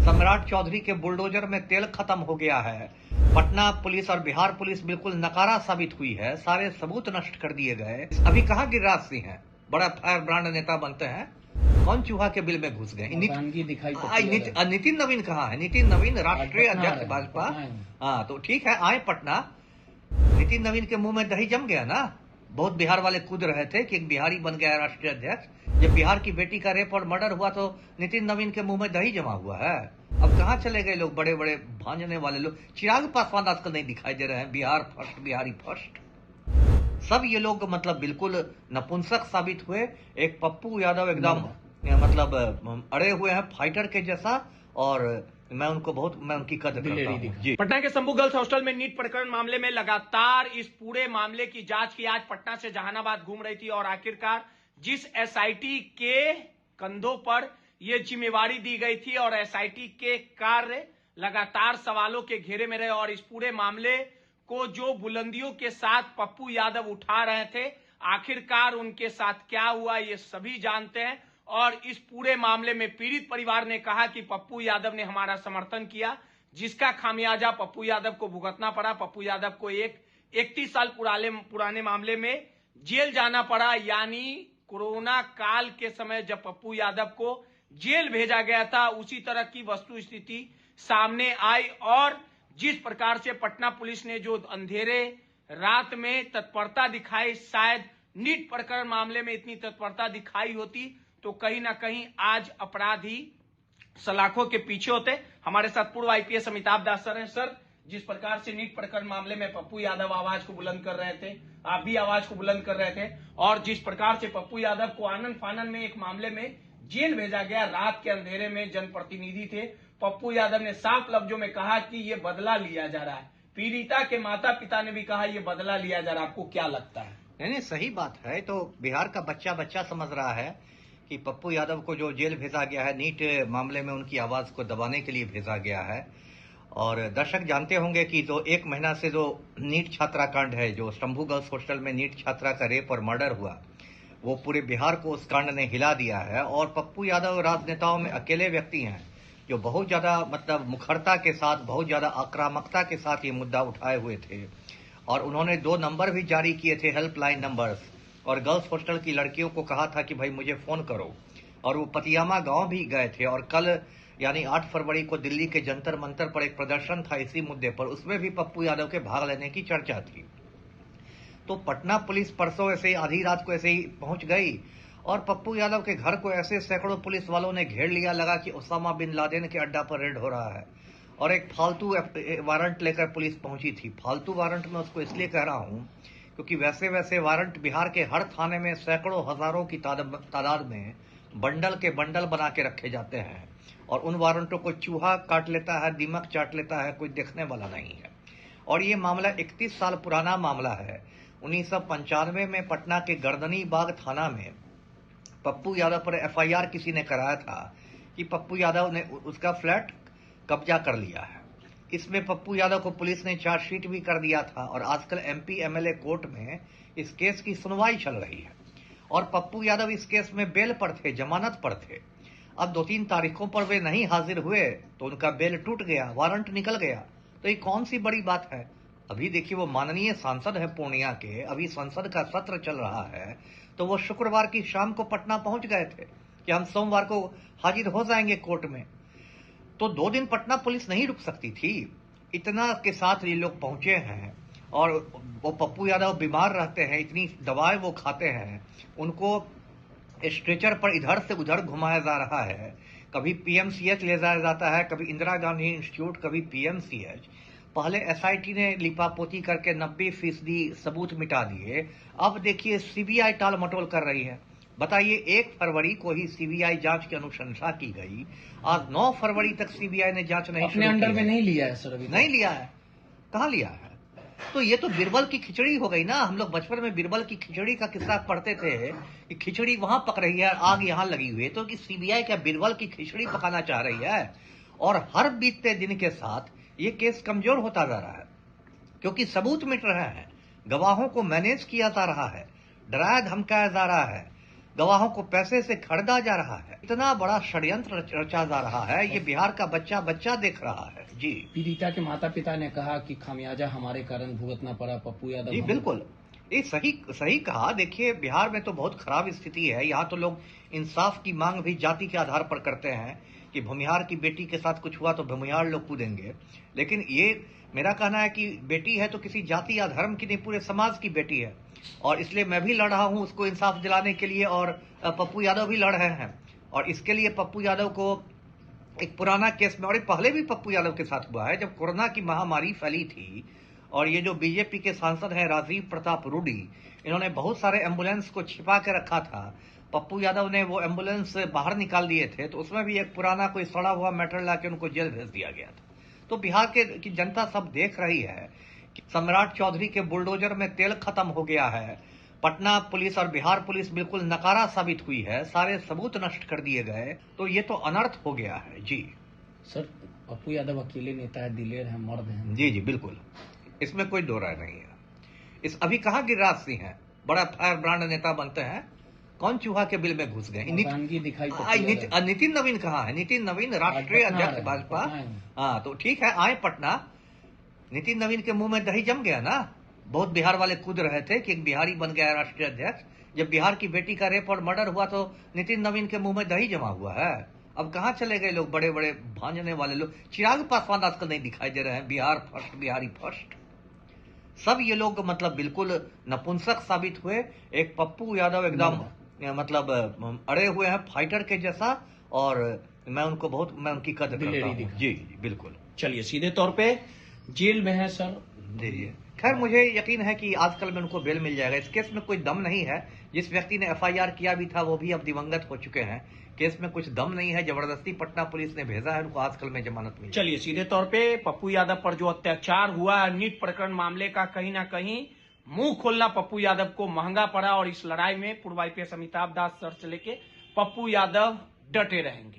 सम्राट चौधरी के बुलडोजर में तेल खत्म हो गया है। पटना पुलिस और बिहार पुलिस बिल्कुल नकारा साबित हुई है। सारे सबूत नष्ट कर दिए गए। अभी कहाँ गिरिराज सिंह है, बड़ा फायर ब्रांड नेता बनते हैं, कौन चूहा के बिल में घुस गए? नितिन नवीन कहाँ है? नितिन नवीन राष्ट्रीय अध्यक्ष भाजपा। हाँ तो ठीक है, आए पटना। नितिन नवीन के मुंह में दही जम गया ना। बहुत बिहार वाले कूद रहे थे कि एक बिहारी बन गया राष्ट्रीय अध्यक्ष। जब बिहार की बेटी का रेप और मर्डर हुआ तो नितिन नवीन के मुंह में दही जमा हुआ है। अब कहाँ चले गए लोग, बड़े बड़े भांजने वाले लोग? चिराग पासवान आजकल नहीं दिखाई दे रहे हैं। बिहार फर्स्ट, बिहारी फर्स्ट, सब ये लोग मतलब बिल्कुल नपुंसक साबित हुए। एक पप्पू यादव एकदम मतलब अड़े हुए हैं फाइटर के जैसा, और मैं उनकी कदर करता हूं जी। पटना के शंभू गर्ल्स हॉस्टल में नीट प्रकरण मामले में लगातार इस पूरे मामले की जांच की आज पटना से जहानाबाद घूम रही थी, और आखिरकार जिस एसआईटी के कंधों पर यह जिम्मेवारी दी गई थी और एसआईटी के कार्य लगातार सवालों के घेरे में रहे, और इस पूरे मामले को जो बुलंदियों के साथ पप्पू यादव उठा रहे थे, आखिरकार उनके साथ क्या हुआ ये सभी जानते हैं। और इस पूरे मामले में पीड़ित परिवार ने कहा कि पप्पू यादव ने हमारा समर्थन किया, जिसका खामियाजा पप्पू यादव को भुगतना पड़ा। पप्पू यादव को एक 31 साल पुराने मामले में जेल जाना पड़ा। यानी कोरोना काल के समय जब पप्पू यादव को जेल भेजा गया था, उसी तरह की वस्तु स्थिति सामने आई। और जिस प्रकार से पटना पुलिस ने जो अंधेरे रात में तत्परता दिखाई, शायद नीट प्रकरण मामले में इतनी तत्परता दिखाई होती तो कहीं ना कहीं आज अपराधी सलाखों के पीछे होते। हमारे साथ पूर्व आईपीएस अमिताभ दास सर हैं। सर, जिस प्रकार से नीट प्रकरण मामले में पप्पू यादव आवाज को बुलंद कर रहे थे, आप भी आवाज को बुलंद कर रहे थे, और जिस प्रकार से पप्पू यादव को आनन फानन में एक मामले में जेल भेजा गया, रात के अंधेरे में जनप्रतिनिधि थे, पप्पू यादव ने साफ लफ्जों में कहा कि यह बदला लिया जा रहा है। पीड़िता के माता पिता ने भी कहा यह बदला लिया जा रहा है। आपको क्या लगता है? नहीं, सही बात है। तो बिहार का बच्चा समझ रहा है कि पप्पू यादव को जो जेल भेजा गया है, नीट मामले में उनकी आवाज को दबाने के लिए भेजा गया है। और दर्शक जानते होंगे कि जो 1 महीना से जो नीट छात्रा कांड है, जो शंभू गर्ल्स हॉस्टल में नीट छात्रा का रेप और मर्डर हुआ, वो पूरे बिहार को उस कांड ने हिला दिया है। और पप्पू यादव राजनेताओं में अकेले व्यक्ति हैं जो बहुत ज्यादा मतलब मुखरता के साथ, बहुत ज्यादा आक्रामकता के साथ ये मुद्दा उठाए हुए थे। और उन्होंने 2 नंबर भी जारी किए थे, हेल्पलाइन नंबर्स, और गर्ल्स हॉस्टल की लड़कियों को कहा था कि भाई मुझे फोन करो। और वो पतियामा गांव भी गए थे, और कल यानी 8 फरवरी को दिल्ली के जंतर मंतर पर एक प्रदर्शन था इसी मुद्दे पर, उसमें भी पप्पू यादव के भाग लेने की चर्चा थी। तो पटना पुलिस परसों ऐसे ही आधी रात को ऐसे ही पहुंच गई, और पप्पू यादव के घर को ऐसे सैकड़ों पुलिस वालों ने घेर लिया, लगा कि ओसामा बिन लादेन के अड्डा पर रेड हो रहा है। और एक फालतू वारंट लेकर पुलिस पहुंची थी। फालतू वारंट में उसको इसलिए कह रहा हूं क्योंकि वैसे वारंट बिहार के हर थाने में सैकड़ों हजारों की तादाद में बंडल के बंडल बना के रखे जाते हैं, और उन वारंटों को चूहा काट लेता है, दीमक चाट लेता है, कोई देखने वाला नहीं है। और ये मामला 31 साल पुराना मामला है। 1995 में पटना के गर्दनी बाग थाना में पप्पू यादव पर एफआईआर किसी ने कराया था कि पप्पू यादव ने उसका फ्लैट कब्जा कर लिया है। इसमें पप्पू यादव को पुलिस ने चार्जशीट भी कर दिया था, और आजकल एमपी एमएलए कोर्ट में इस केस की सुनवाई चल रही है। और पप्पू यादव इस केस में बेल पर थे, जमानत पर थे। अब 2-3 तारीखों पर वे नहीं हाजिर हुए तो उनका बेल टूट गया, वारंट निकल गया। तो ये कौन सी बड़ी बात है? अभी देखिए, वो माननीय सांसद है पूर्णिया के, अभी संसद का सत्र चल रहा है, तो वो शुक्रवार की शाम को पटना पहुंच गए थे कि हम सोमवार को हाजिर हो जाएंगे कोर्ट में। तो 2 दिन पटना पुलिस नहीं रुक सकती थी। इतना के साथ ये लोग पहुंचे हैं, और वो पप्पू यादव बीमार रहते हैं, इतनी दवाएं वो खाते हैं, उनको स्ट्रेचर पर इधर से उधर घुमाया जा रहा है। कभी पीएमसीएच ले जाया जाता है, कभी इंदिरा गांधी इंस्टीट्यूट, कभी पीएमसीएच। पहले एसआईटी ने लिपापोती करके 90% सबूत मिटा दिए। अब देखिए सीबीआई टाल मटोल कर रही है। बताइए, 1 फरवरी को ही सीबीआई जांच की अनुशंसा की गई, आज 9 फरवरी तक सीबीआई ने जांच नहीं अपने अंडर में नहीं लिया है सर, अभी नहीं लिया है। कहां लिया है? तो ये तो बिरबल की खिचड़ी हो गई ना। हम लोग बचपन में बिरबल की खिचड़ी का किस्सा पढ़ते थे कि खिचड़ी वहां पक रही है, आग यहां लगी हुई है। तो कि सीबीआई क्या बिरबल की खिचड़ी पकाना चाह रही है? और हर बीतते दिन के साथ ये केस कमजोर होता जा रहा है, क्योंकि सबूत मिट रहे हैं, गवाहों को मैनेज किया जा रहा है, डराया धमकाया जा रहा है। गवाहों को पैसे से खरीदा जा रहा है। इतना बड़ा षड्यंत्र रचा जा रहा है, ये बिहार का बच्चा बच्चा देख रहा है। जी पीड़िता के माता पिता ने कहा कि खामियाजा हमारे कारण भुगतना पड़ा। पप्पू यादव जी बिल्कुल, ये सही कहा। देखिए, बिहार में तो बहुत खराब स्थिति है। यहाँ तो लोग इंसाफ की मांग भी जाति के आधार पर करते हैं कि भूमिहार की बेटी के साथ कुछ हुआ तो भूमिहार लोग कूदेंगे। लेकिन ये मेरा कहना है कि बेटी है तो किसी जाति या धर्म की नहीं, पूरे समाज की बेटी है, और इसलिए मैं भी लड़ रहा हूँ उसको इंसाफ दिलाने के लिए, और पप्पू यादव भी लड़ रहे हैं। और इसके लिए पप्पू यादव को एक पुराना केस में, और ये पहले भी पप्पू यादव के साथ हुआ है, जब कोरोना की महामारी फैली थी और ये जो बीजेपी के सांसद हैं राजीव प्रताप रूडी, इन्होंने बहुत सारे एम्बुलेंस को छिपा के रखा था। पप्पू यादव ने वो एम्बुलेंस बाहर निकाल दिए थे, तो उसमें भी एक पुराना कोई सड़ा हुआ मैटर लाके उनको जेल भेज दिया गया था। तो बिहार की जनता सब देख रही है कि सम्राट चौधरी के बुलडोजर में तेल खत्म हो गया है। पटना पुलिस और बिहार पुलिस बिल्कुल नकारा साबित हुई है, सारे सबूत नष्ट कर दिए गए। तो ये तो अनर्थ हो गया है। जी सर, पप्पू यादव अकेले नेता है, दिलेर है, मर्द है। जी जी बिल्कुल, इसमें कोई दो राय नहीं है। इस अभी कहाँ गिरिराज सिंह है, बड़ा फायर ब्रांड नेता बनते हैं, कौन चूहा के बिल में घुस गए। नितिन नवीन कहाँ है? नितिन नवीन राष्ट्रीय अध्यक्ष भाजपा। हाँ तो ठीक है, आए पटना। नितिन नवीन के मुंह में दही जम गया ना। बहुत बिहार वाले कूद रहे थे कि एक बिहारी बन गया राष्ट्रीय अध्यक्ष। जब बिहार की बेटी का रेप और मर्डर हुआ तो नितिन नवीन के मुंह में दही जमा हुआ है। अब कहाँ चले गए लोग, बड़े बड़े भांजने वाले लोग। चिराग पासवान आजकल नहीं दिखाई दे रहे हैं। बिहार फर्स्ट, बिहारी फर्स्ट, सब ये लोग मतलब बिल्कुल नपुंसक साबित हुए। एक पप्पू यादव एकदम मतलब अड़े हुए हैं फाइटर के जैसा, और मैं उनकी कदर करता हूं। जी बिल्कुल। चलिए, सीधे तौर पे जेल में है सर। जी जी, खैर मुझे यकीन है कि आजकल में उनको बेल मिल जाएगा। इस केस में कोई दम नहीं है। जिस व्यक्ति ने एफआईआर किया भी था वो भी अब दिवंगत हो चुके हैं। केस में कुछ दम नहीं है, जबरदस्ती पटना पुलिस ने भेजा है उनको, आजकल में जमानत मिली। चलिए, सीधे तौर पे पप्पू यादव पर जो अत्याचार हुआ है नीट प्रकरण मामले का, कहीं ना कहीं मुंह खोलना पप्पू यादव को महंगा पड़ा। और इस लड़ाई में पूर्व आईपीएस अमिताभ दास सर से लेके पप्पू यादव डटे रहेंगे।